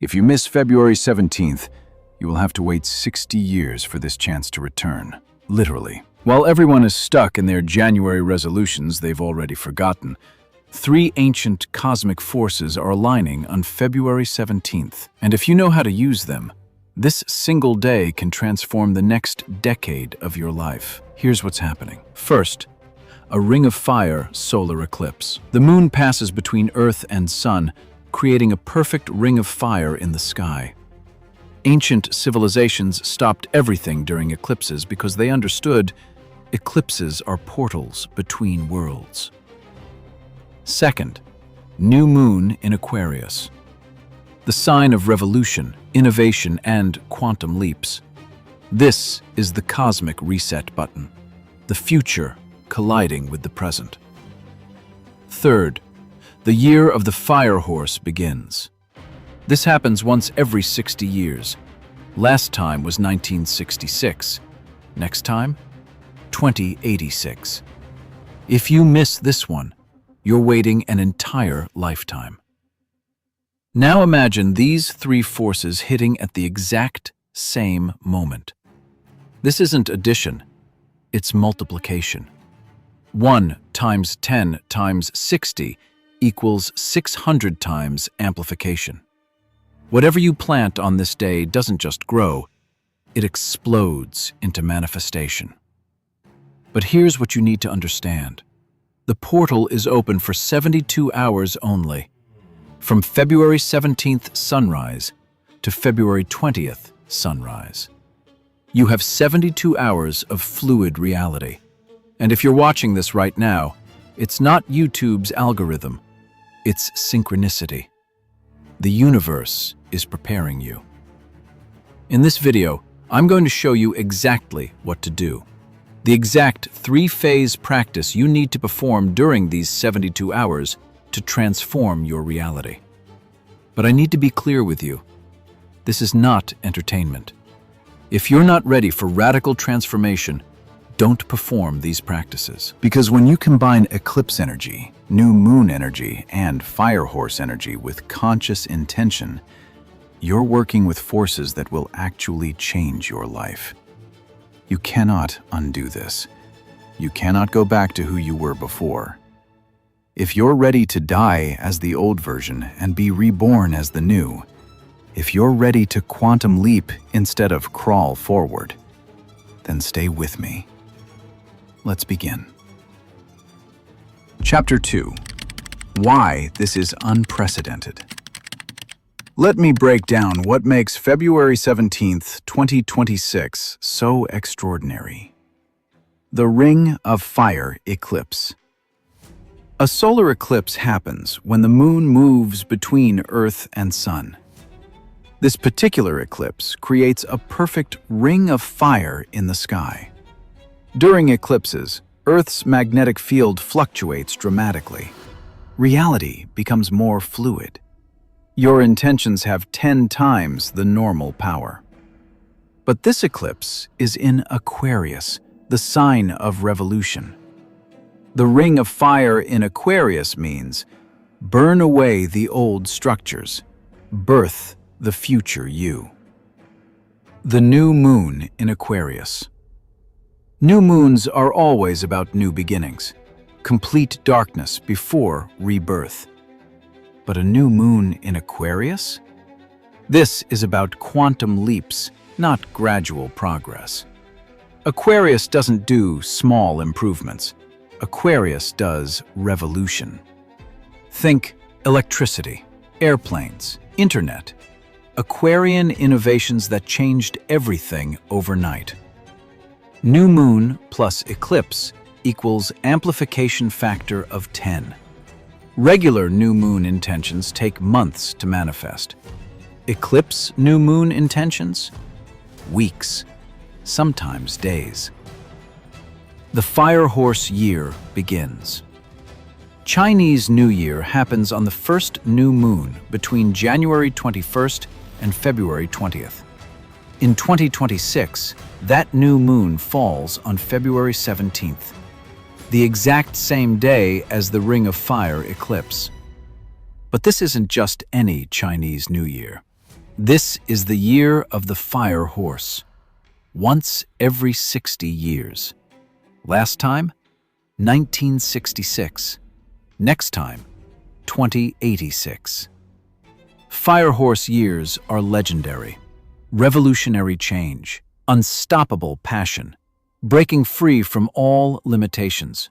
If you miss February 17th, you will have to wait 60 years for this chance to return. Literally. While everyone is stuck in their January resolutions they've already forgotten, three ancient cosmic forces are aligning on February 17th. And if you know how to use them, this single day can transform the next decade of your life. Here's what's happening. First, a ring of fire solar eclipse. The moon passes between Earth and Sun, creating a perfect ring of fire in the sky. Ancient civilizations stopped everything during eclipses because they understood eclipses are portals between worlds. Second, new moon in Aquarius. The sign of revolution, innovation, and quantum leaps. This is the cosmic reset button, the future colliding with the present. Third, the year of the fire horse begins. This happens once every 60 years. Last time was 1966. Next time, 2086. If you miss this one, you're waiting an entire lifetime. Now imagine these three forces hitting at the exact same moment. This isn't addition, it's multiplication. 1 times 10 times 60 equals 600 times amplification. Whatever you plant on this day doesn't just grow, it explodes into manifestation. But here's what you need to understand. The portal is open for 72 hours only, from February 17th sunrise to February 20th sunrise. You have 72 hours of fluid reality. And if you're watching this right now, it's not YouTube's algorithm, it's synchronicity. The universe is preparing you. In this video, I'm going to show you exactly what to do. The exact three-phase practice you need to perform during these 72 hours to transform your reality. But I need to be clear with you. This is not entertainment. If you're not ready for radical transformation, don't perform these practices. Because when you combine eclipse energy, new moon energy, and fire horse energy with conscious intention, you're working with forces that will actually change your life. You cannot undo this. You cannot go back to who you were before. If you're ready to die as the old version and be reborn as the new, if you're ready to quantum leap instead of crawl forward, then stay with me. Let's begin. Chapter 2. Why this is unprecedented. Let me break down what makes February 17th, 2026 so extraordinary. The Ring of Fire Eclipse. A solar eclipse happens when the moon moves between Earth and Sun. This particular eclipse creates a perfect ring of fire in the sky. During eclipses, Earth's magnetic field fluctuates dramatically. Reality becomes more fluid. Your intentions have 10 times the normal power. But this eclipse is in Aquarius, the sign of revolution. The Ring of Fire in Aquarius means burn away the old structures, birth the future you. The new moon in Aquarius. New moons are always about new beginnings, complete darkness before rebirth. But a new moon in Aquarius? This is about quantum leaps, not gradual progress. Aquarius doesn't do small improvements. Aquarius does revolution. Think electricity, airplanes, internet. Aquarian innovations that changed everything overnight. New moon plus eclipse equals amplification factor of 10. Regular new moon intentions take months to manifest. Eclipse new moon intentions? Weeks, sometimes days. The Fire Horse year begins. Chinese New Year happens on the first new moon between January 21st and February 20th. In 2026, that new moon falls on February 17th, the exact same day as the Ring of Fire eclipse. But this isn't just any Chinese New Year. This is the year of the fire horse. Once every 60 years. Last time, 1966. Next time, 2086. Fire horse years are legendary. Revolutionary change, unstoppable passion, breaking free from all limitations,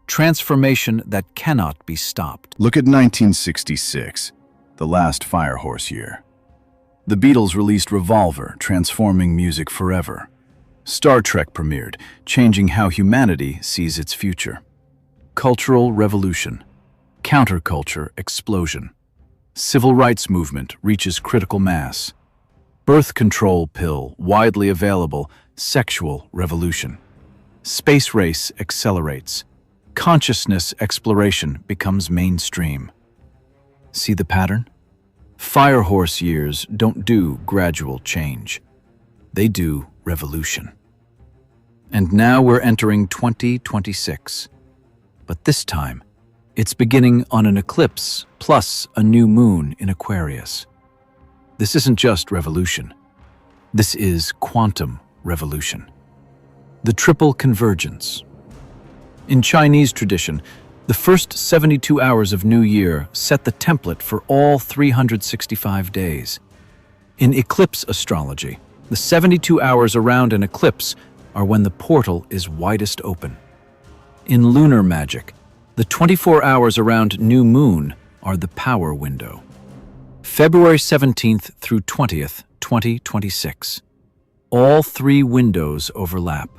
transformation that cannot be stopped. Look at 1966, the last fire horse year. The Beatles released Revolver, transforming music forever. Star Trek premiered, changing how humanity sees its future. Cultural revolution, counterculture explosion. Civil rights movement reaches critical mass. Birth control pill widely available, sexual revolution. Space race accelerates. Consciousness exploration becomes mainstream. See the pattern? Fire horse years don't do gradual change. They do revolution. And now we're entering 2026. But this time, it's beginning on an eclipse plus a new moon in Aquarius. This isn't just revolution. This is quantum revolution. The triple convergence. In Chinese tradition, the first 72 hours of New Year set the template for all 365 days. In eclipse astrology, the 72 hours around an eclipse are when the portal is widest open. In lunar magic, the 24 hours around new moon are the power window. February 17th through 20th, 2026. All three windows overlap.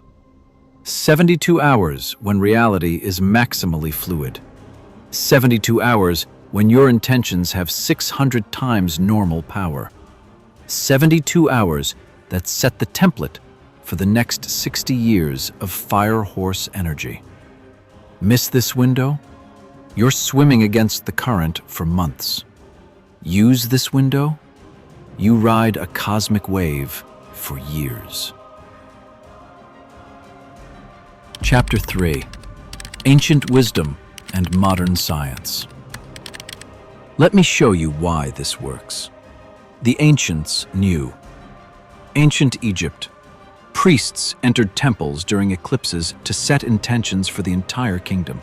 72 hours when reality is maximally fluid. 72 hours when your intentions have 600 times normal power. 72 hours that set the template for the next 60 years of fire horse energy. Miss this window? You're swimming against the current for months. Use this window? You ride a cosmic wave for years. Chapter 3. Ancient Wisdom and Modern Science. Let me show you why this works. The ancients knew. Ancient Egypt. Priests entered temples during eclipses to set intentions for the entire kingdom.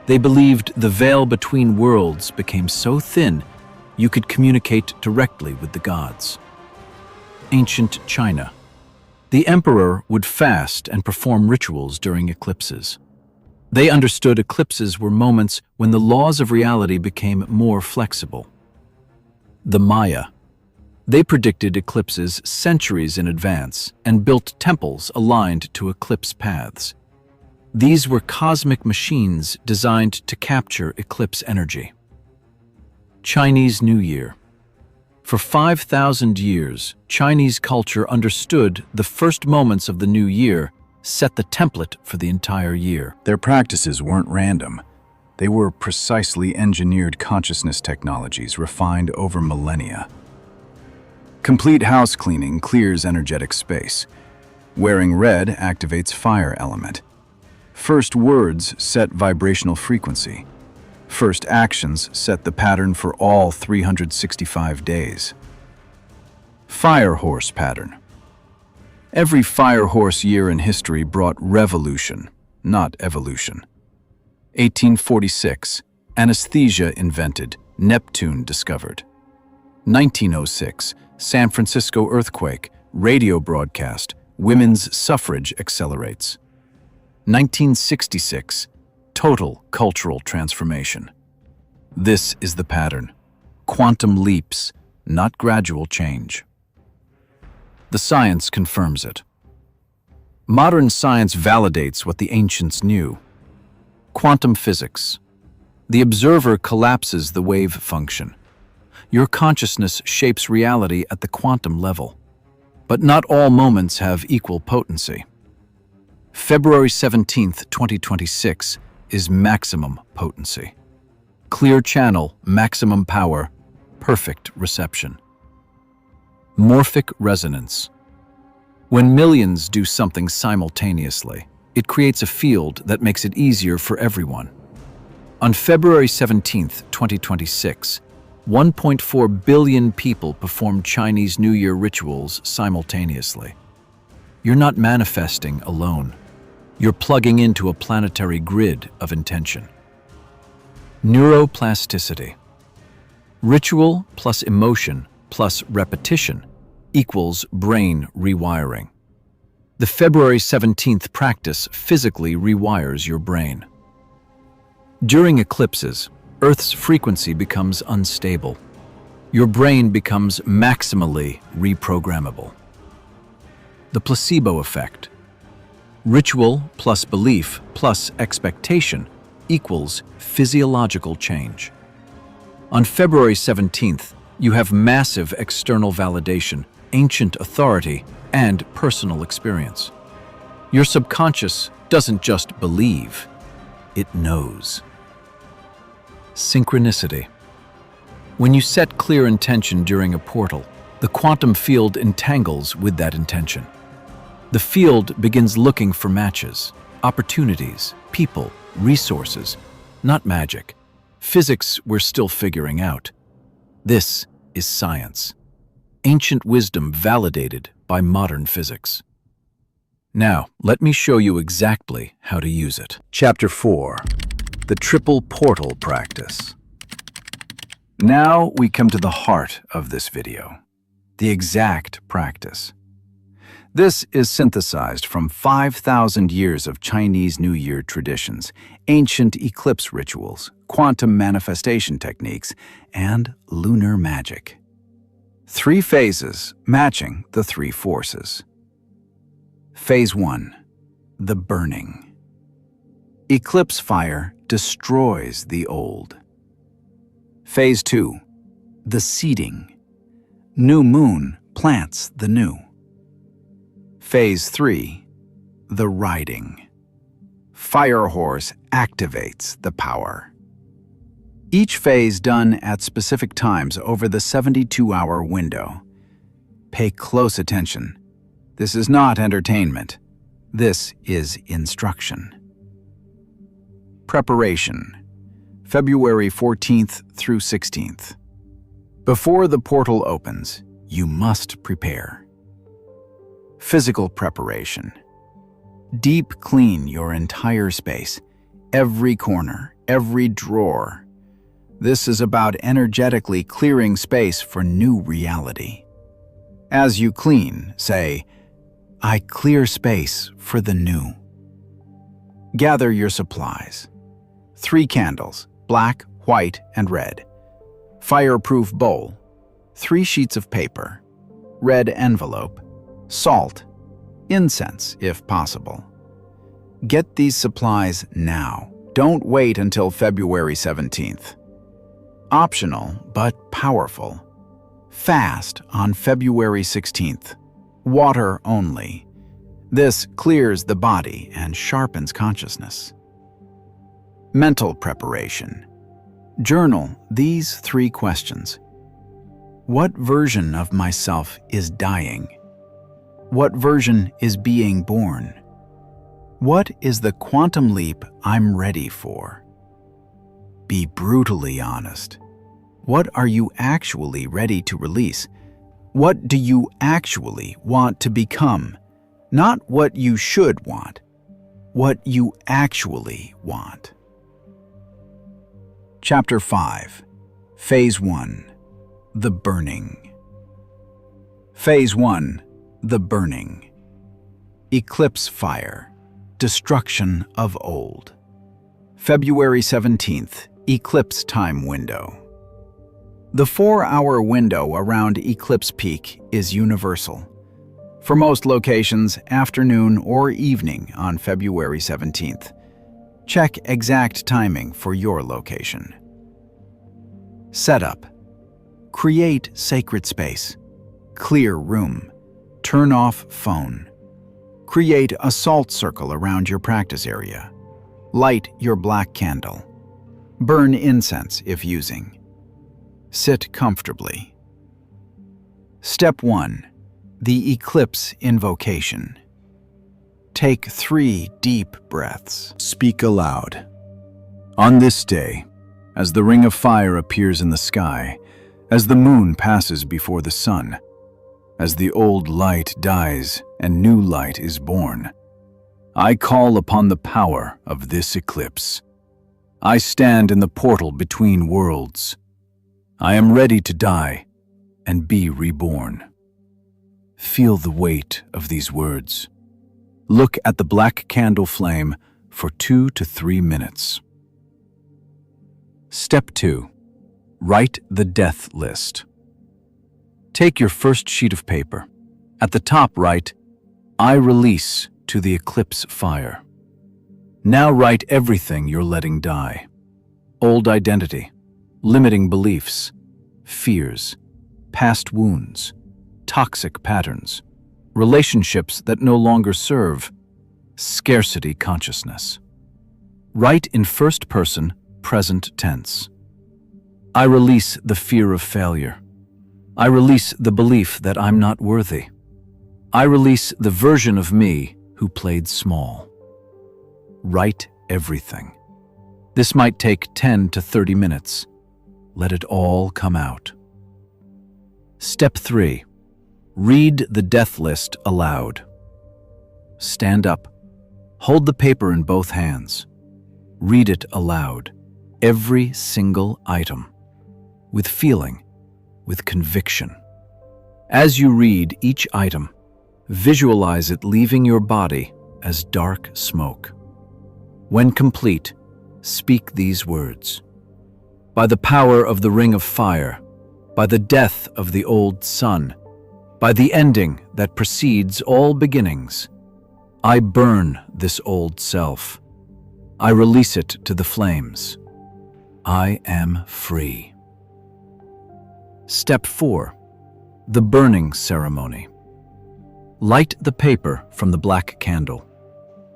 They believed the veil between worlds became so thin you could communicate directly with the gods. Ancient China. The emperor would fast and perform rituals during eclipses. They understood eclipses were moments when the laws of reality became more flexible. The Maya. They predicted eclipses centuries in advance and built temples aligned to eclipse paths. These were cosmic machines designed to capture eclipse energy. Chinese New Year. For 5,000 years, Chinese culture understood the first moments of the new year set the template for the entire year. Their practices weren't random. They were precisely engineered consciousness technologies refined over millennia. Complete house cleaning clears energetic space. Wearing red activates fire element. First words set vibrational frequency. First actions set the pattern for all 365 days. Fire horse pattern. Every fire horse year in history brought revolution, not evolution. 1846, anesthesia invented, Neptune discovered. 1906, San Francisco earthquake, radio broadcast, women's suffrage accelerates. 1966, total cultural transformation. This is the pattern. Quantum leaps, not gradual change. The science confirms it. Modern science validates what the ancients knew. Quantum physics. The observer collapses the wave function. Your consciousness shapes reality at the quantum level. But not all moments have equal potency. February 17th, 2026 is maximum potency. Clear channel, maximum power, perfect reception. Morphic resonance. When millions do something simultaneously, it creates a field that makes it easier for everyone. On February 17th, 2026, 1.4 billion people perform Chinese New Year rituals simultaneously. You're not manifesting alone. You're plugging into a planetary grid of intention. Neuroplasticity. Ritual plus emotion plus repetition equals brain rewiring. The February 17th practice physically rewires your brain. During eclipses, Earth's frequency becomes unstable. Your brain becomes maximally reprogrammable. The placebo effect. Ritual plus belief plus expectation equals physiological change. On February 17th, you have massive external validation, ancient authority, and personal experience. Your subconscious doesn't just believe, it knows. Synchronicity. When you set clear intention during a portal, the quantum field entangles with that intention. The field begins looking for matches, opportunities, people, resources, not magic. Physics we're still figuring out. This is science. Ancient wisdom validated by modern physics. Now, let me show you exactly how to use it. Chapter 4. The Triple Portal Practice. Now we come to the heart of this video, the exact practice. This is synthesized from 5,000 years of Chinese New Year traditions, ancient eclipse rituals, quantum manifestation techniques, and lunar magic. 3 phases matching the 3 forces. Phase 1. The burning. Eclipse fire destroys the old. Phase 2. The seeding. New moon plants the new. Phase 3. The riding. Fire horse activates the power. Each phase done at specific times over the 72-hour window. Pay close attention. This is not entertainment. This is instruction. Preparation. February 14th through 16th. Before the portal opens, you must prepare. Physical preparation. Deep clean your entire space, every corner, every drawer. This is about energetically clearing space for new reality. As you clean, say, "I clear space for the new." Gather your supplies. 3 candles, black, white, and red. Fireproof bowl. 3 sheets of paper. Red envelope. Salt. Incense, if possible. Get these supplies now. Don't wait until February 17th. Optional, but powerful. Fast on February 16th. Water only. This clears the body and sharpens consciousness. Mental preparation. Journal these 3 questions. What version of myself is dying? What version is being born? What is the quantum leap I'm ready for? Be brutally honest. What are you actually ready to release? What do you actually want to become? Not what you should want. What you actually want. Chapter 5. Phase 1. The burning. Phase 1. The burning. Eclipse fire. Destruction of old. February 17th. Eclipse time window. The 4-hour window around eclipse peak is universal. For most locations, afternoon or evening on February 17th. Check exact timing for your location. Setup. Create sacred space. Clear room. Turn off phone. Create a salt circle around your practice area. Light your black candle. Burn incense if using. Sit comfortably. Step 1. The Eclipse Invocation. Take 3 deep breaths. Speak aloud. On this day, as the ring of fire appears in the sky, As the moon passes before the sun, as the old light dies and new light is born, I call upon the power of this eclipse. I stand in the portal between worlds. I am ready to die and be reborn. Feel the weight of these words. Look at the black candle flame for 2 to 3 minutes. Step 2. Write the death list. Take your first sheet of paper. At the top write, I release to the eclipse fire. Now write everything you're letting die. Old identity, limiting beliefs, fears, past wounds, toxic patterns, relationships that no longer serve, scarcity consciousness. Write in first person, present tense. I release the fear of failure. I release the belief that I'm not worthy. I release the version of me who played small. Write everything. This might take 10 to 30 minutes. Let it all come out. Step 3. Read the death list aloud. Stand up. Hold the paper in both hands. Read it aloud. Every single item. With feeling, with conviction. As you read each item, visualize it leaving your body as dark smoke. When complete, speak these words. By the power of the ring of fire, by the death of the old sun, by the ending that precedes all beginnings, I burn this old self. I release it to the flames. I am free. Step 4. The burning ceremony. Light the paper from the black candle.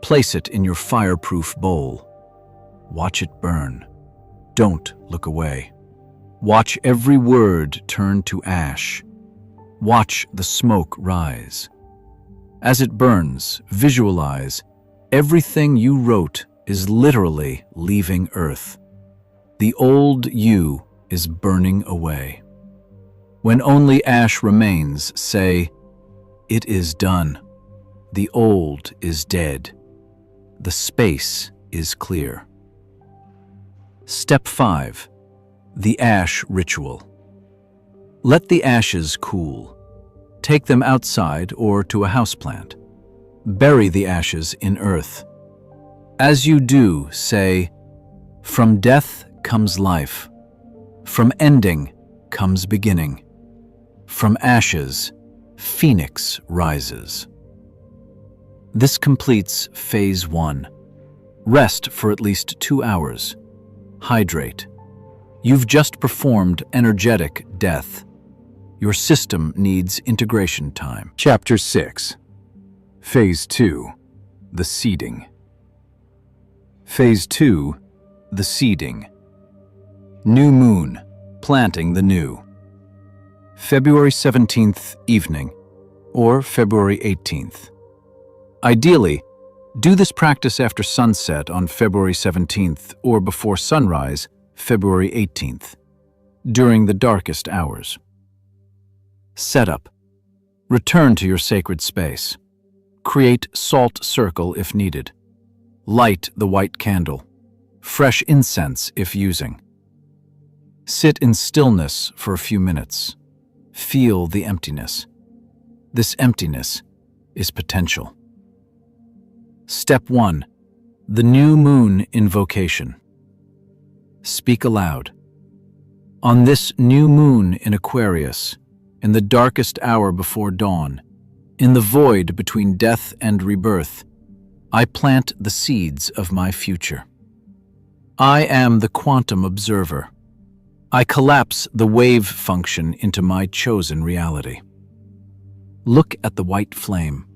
Place it in your fireproof bowl. Watch it burn. Don't look away. Watch every word turn to ash. Watch the smoke rise. As it burns, visualize everything you wrote is literally leaving Earth. The old you is burning away. When only ash remains, say, it is done. The old is dead. The space is clear. Step 5. The ash ritual. Let the ashes cool. Take them outside or to a houseplant. Bury the ashes in earth. As you do, say, from death comes life. From ending comes beginning. From ashes, phoenix rises. This completes phase 1. Rest for at least 2 hours. Hydrate. You've just performed energetic death. Your system needs integration time. Chapter 6. Phase 2. The Seeding. Phase 2. The Seeding. New moon. Planting the new. February 17th evening, or February 18th. Ideally, do this practice after sunset on February 17th or before sunrise, February 18th, during the darkest hours. Setup. Return to your sacred space. Create salt circle if needed. Light the white candle. Fresh incense if using. Sit in stillness for a few minutes. Feel the emptiness. This emptiness is potential. Step 1. The new moon invocation. Speak aloud. On this new moon in Aquarius, in the darkest hour before dawn, in the void between death and rebirth, I plant the seeds of my future. I am the quantum observer. I collapse the wave function into my chosen reality. Look at the white flame.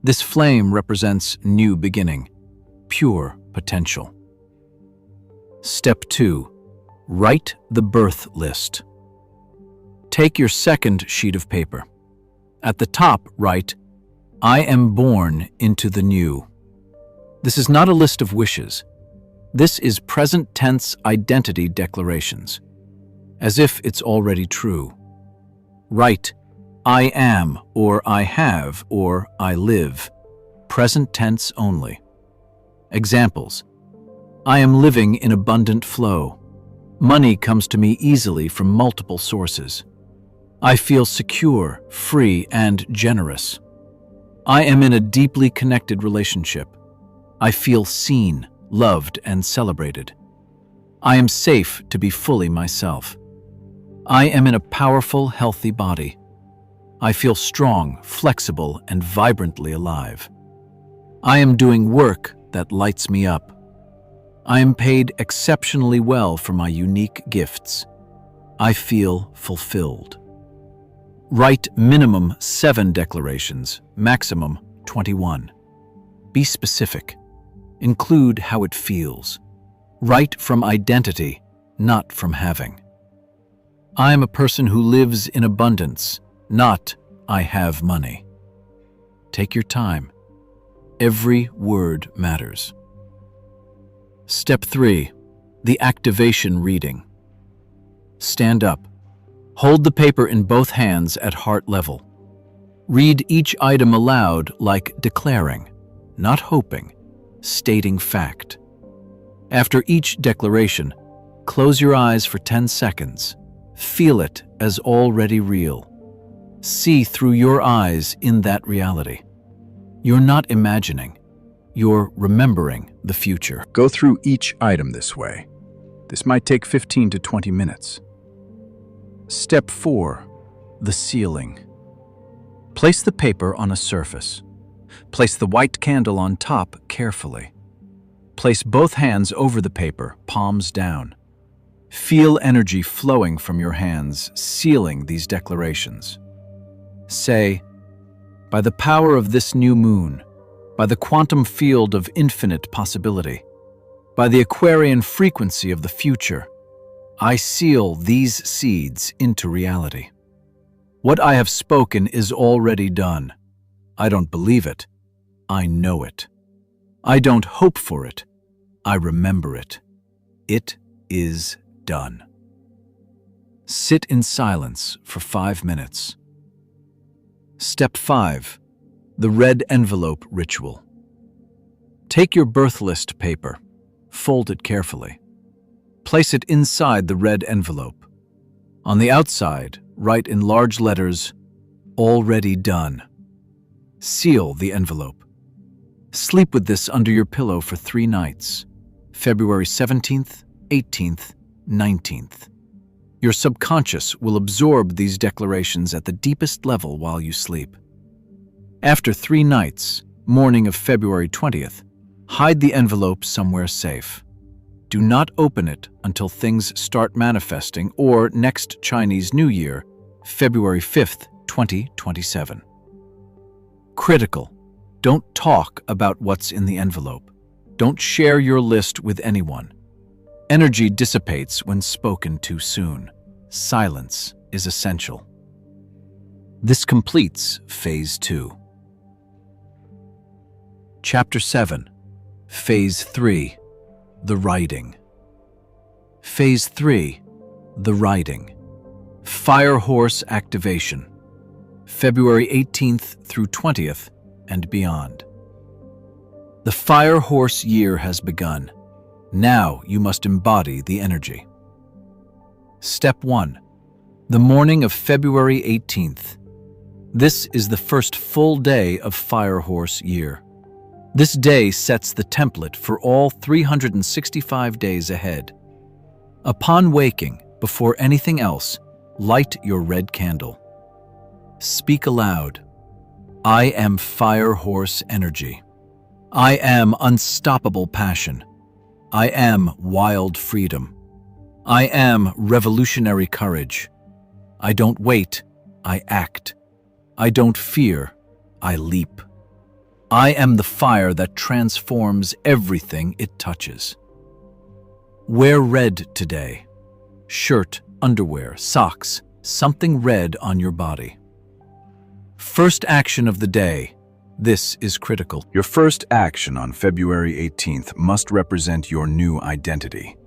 This flame represents new beginning, pure potential. Step 2. Write the birth list. Take your second sheet of paper. At the top, write, I am born into the new. This is not a list of wishes. This is present tense identity declarations. as if it's already true. Write, I am, or I have, or I live. Present tense only. Examples. I am living in abundant flow. Money comes to me easily from multiple sources. I feel secure, free, and generous. I am in a deeply connected relationship. I feel seen, loved, and celebrated. I am safe to be fully myself. I am in a powerful, healthy body. I feel strong, flexible, and vibrantly alive. I am doing work that lights me up. I am paid exceptionally well for my unique gifts. I feel fulfilled. Write minimum 7 declarations, maximum 21. Be specific. Include how it feels. Write from identity, not from having. I am a person who lives in abundance, not I have money. Take your time. Every word matters. Step 3. The activation reading. Stand up. Hold the paper in both hands at heart level. Read each item aloud like declaring, not hoping, stating fact. After each declaration, close your eyes for 10 seconds. Feel it as already real. See through your eyes in that reality. You're not imagining. You're remembering the future. Go through each item this way. This might take 15 to 20 minutes. Step 4. The sealing. Place the paper on a surface. Place the white candle on top carefully. Place both hands over the paper, palms down. Feel energy flowing from your hands, sealing these declarations. Say, by the power of this new moon, by the quantum field of infinite possibility, by the Aquarian frequency of the future, I seal these seeds into reality. What I have spoken is already done. I don't believe it. I know it. I don't hope for it. I remember it. It is done. Sit in silence for 5 minutes. Step 5. The red envelope ritual. Take your birth list paper. Fold it carefully. Place it inside the red envelope. On the outside, write in large letters, already done. Seal the envelope. Sleep with this under your pillow for 3 nights, February 17th, 18th, 19th. Your subconscious will absorb these declarations at the deepest level while you sleep. After 3 nights, morning of February 20th, hide the envelope somewhere safe. Do not open it until things start manifesting or next Chinese New Year, February 5th, 2027. Critical. Don't talk about what's in the envelope. Don't share your list with anyone. Energy dissipates when spoken too soon. Silence is essential. This completes Phase 2. Chapter 7. Phase 3. The Writing. Phase 3. The Writing. Fire Horse Activation. February 18th through 20th and beyond. The Fire Horse year has begun. Now you must embody the energy. Step 1. The morning of February 18th. This is the first full day of Fire Horse year. This day sets the template for all 365 days ahead. Upon waking, before anything else, light your red candle. Speak aloud. I am Fire Horse energy. I am unstoppable passion. I am wild freedom. I am revolutionary courage. I don't wait, I act. I don't fear, I leap. I am the fire that transforms everything it touches. Wear red today. Shirt, underwear, socks, something red on your body. First action of the day. This is critical. Your first action on February 18th must represent your new identity.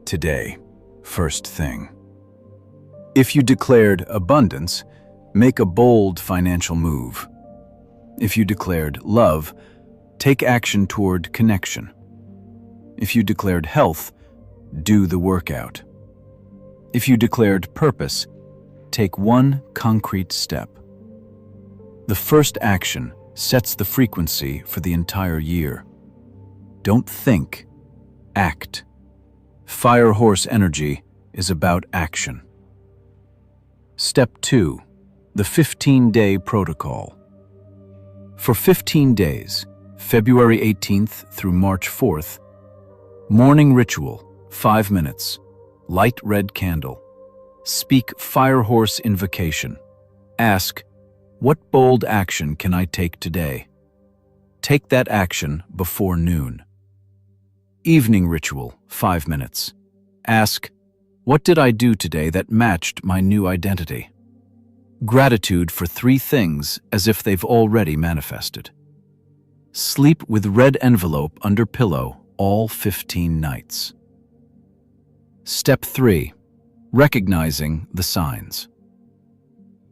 Today, first thing, If you declared abundance, make a bold financial move. If you declared love, take action toward connection. If you declared health, do the workout. If you declared purpose, take one concrete step. The first action sets the frequency for the entire year. Don't think, act. Fire Horse energy is about action. Step 2. The 15-day protocol. For 15 days, February 18th through March 4th, morning ritual, 5 minutes, light red candle. Speak Fire Horse invocation. Ask, what bold action can I take today? Take that action before noon. Evening ritual, 5 minutes. Ask, what did I do today that matched my new identity? Gratitude for 3 things as if they've already manifested. Sleep with red envelope under pillow all 15 nights. Step 3. Recognizing the signs.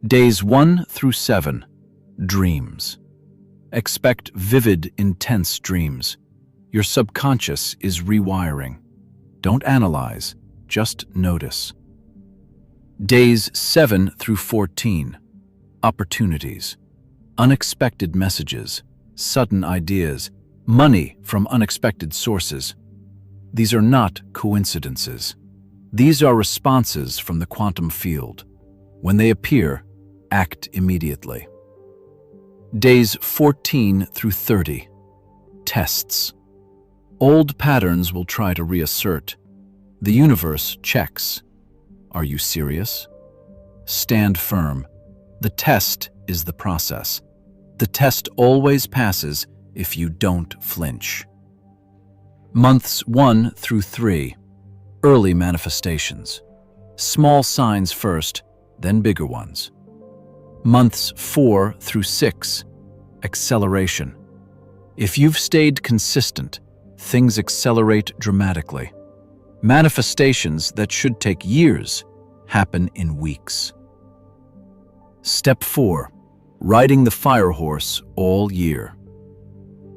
Days 1 through 7. Dreams. Expect vivid, intense dreams. Your subconscious is rewiring. Don't analyze, just notice. Days 7 through 14. Opportunities. Unexpected messages, sudden ideas, money from unexpected sources. These are not coincidences. These are responses from the quantum field. When they appear, act immediately. Days 14 through 30. Tests. Old patterns will try to reassert. The universe checks. Are you serious? Stand firm. The test is the process. The test always passes if you don't flinch. Months 1 through 3. Early manifestations. Small signs first, then bigger ones. Months 4 through 6. Acceleration. If you've stayed consistent, things accelerate dramatically. Manifestations that should take years happen in weeks. Step 4. Riding the Fire Horse all year.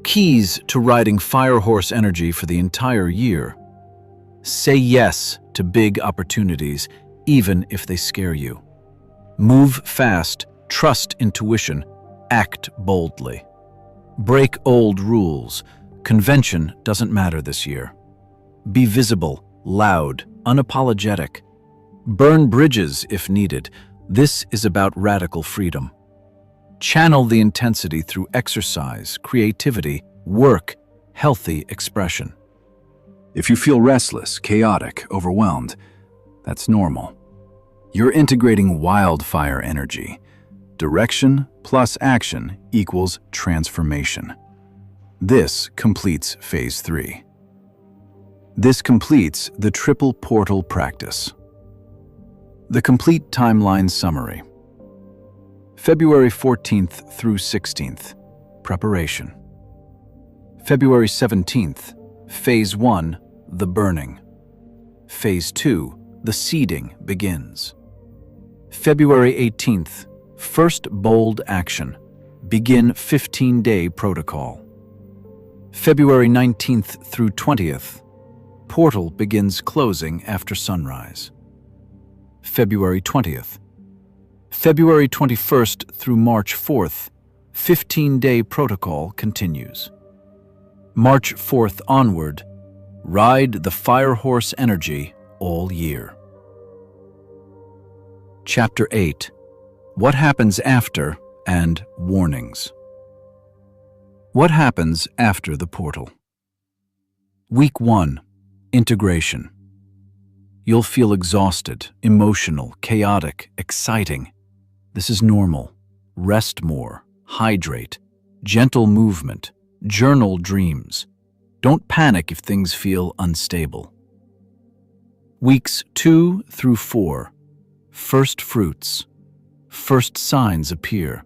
Keys to riding Fire Horse energy for the entire year. Say yes to big opportunities, even if they scare you. Move fast, trust intuition, act boldly. Break old rules. Convention doesn't matter this year. Be visible, loud, unapologetic. Burn bridges if needed. This is about radical freedom. Channel the intensity through exercise, creativity, work, healthy expression. If you feel restless, chaotic, overwhelmed, that's normal. You're integrating wildfire energy. Direction plus action equals transformation. This completes Phase 3. This completes the triple portal practice. The complete timeline summary. February 14th through 16th, preparation. February 17th, Phase 1, the burning. Phase 2, the seeding begins. February 18th, first bold action. Begin 15-day protocol. February 19th through 20th, portal begins closing after sunrise. February 20th. February 21st through March 4th, 15-day protocol continues. March 4th onward, ride the Fire Horse energy all year. Chapter 8. What happens after and warnings. What happens after the portal? Week 1. Integration. You'll feel exhausted, emotional, chaotic, exciting. This is normal. Rest more, hydrate, gentle movement, journal dreams. Don't panic if things feel unstable. Weeks 2 through 4. First fruits. First signs appear.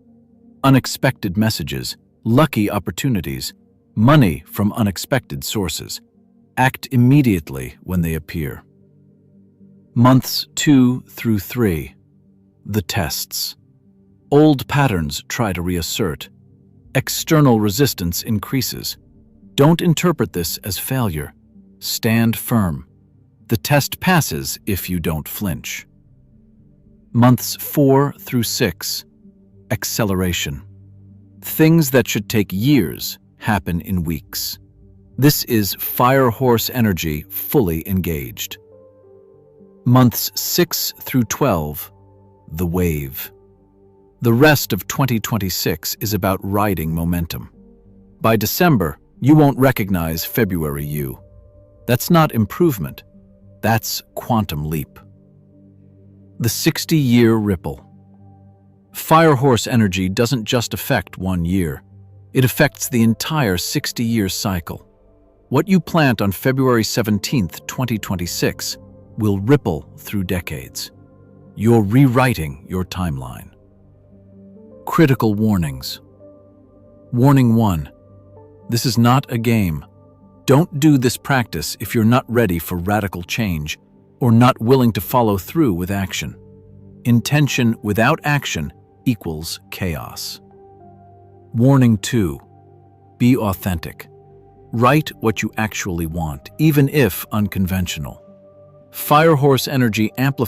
Unexpected messages, lucky opportunities, money from unexpected sources. Act immediately when they appear. Months 2 through 3. The tests. Old patterns try to reassert. External resistance increases. Don't interpret this as failure. Stand firm. The test passes if you don't flinch. Months 4 through 6. Acceleration. Things that should take years happen in weeks. This is fire horse energy fully engaged. Months 6 through 12. The wave. The rest of 2026 is about riding momentum. By December, you won't recognize February you. That's not improvement. That's quantum leap. The 60-year ripple. Fire horse energy doesn't just affect 1 year. It affects the entire 60-year cycle. What you plant on February 17th, 2026 will ripple through decades. You're rewriting your timeline. Critical warnings. Warning 1. This is not a game. Don't do this practice if you're not ready for radical change or not willing to follow through with action. Intention without action equals chaos. Warning 2. Be authentic. Write what you actually want, even if unconventional. Fire horse energy amplifies